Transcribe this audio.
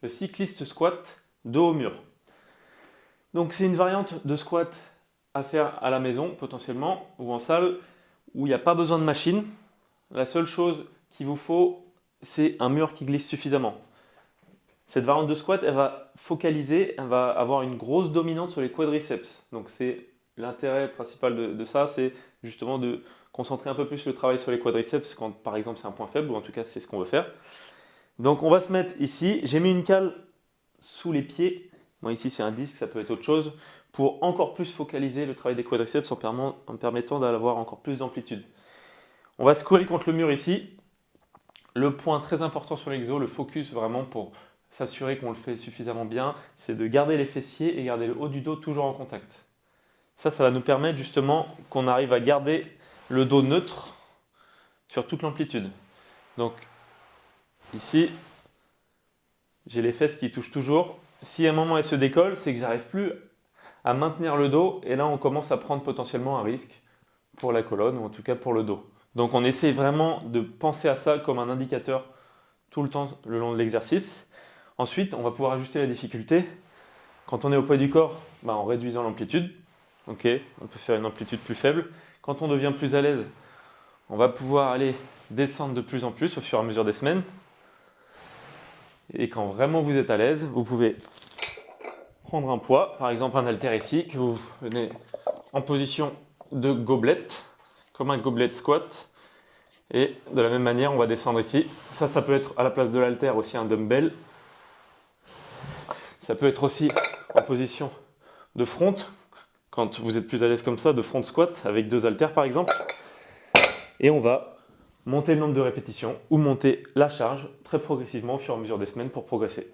le cycliste squat dos au mur. Donc c'est une variante de squat à faire à la maison potentiellement ou en salle où il n'y a pas besoin de machine. La seule chose qu'il vous faut, c'est un mur qui glisse suffisamment. Cette variante de squat, elle va focaliser, elle va avoir une grosse dominante sur les quadriceps. Donc c'est l'intérêt principal de ça, c'est justement de concentrer un peu plus le travail sur les quadriceps quand par exemple c'est un point faible, ou en tout cas c'est ce qu'on veut faire. Donc on va se mettre ici, j'ai mis une cale sous les pieds, bon, ici c'est un disque, ça peut être autre chose, pour encore plus focaliser le travail des quadriceps en permettant d'avoir encore plus d'amplitude. On va se coller contre le mur ici. Le point très important sur l'exo, le focus vraiment pour s'assurer qu'on le fait suffisamment bien, c'est de garder les fessiers et garder le haut du dos toujours en contact. Ça va nous permettre justement qu'on arrive à garder le dos neutre sur toute l'amplitude. Donc ici, j'ai les fesses qui touchent toujours. Si à un moment elles se décollent, c'est que j'arrive plus à maintenir le dos et là on commence à prendre potentiellement un risque pour la colonne ou en tout cas pour le dos. Donc on essaie vraiment de penser à ça comme un indicateur tout le temps le long de l'exercice. Ensuite, on va pouvoir ajuster la difficulté. Quand on est au poids du corps, en réduisant l'amplitude, on peut faire une amplitude plus faible. Quand on devient plus à l'aise, on va pouvoir aller descendre de plus en plus au fur et à mesure des semaines. Et quand vraiment vous êtes à l'aise, vous pouvez prendre un poids, par exemple un haltère ici, que vous venez en position de gobelette, comme un gobelet squat. Et de la même manière, on va descendre ici. Ça peut être à la place de l'haltère aussi un dumbbell. Ça peut être aussi en position de front, quand vous êtes plus à l'aise comme ça, de front squat avec 2 haltères par exemple. Et on va monter le nombre de répétitions ou monter la charge très progressivement au fur et à mesure des semaines pour progresser.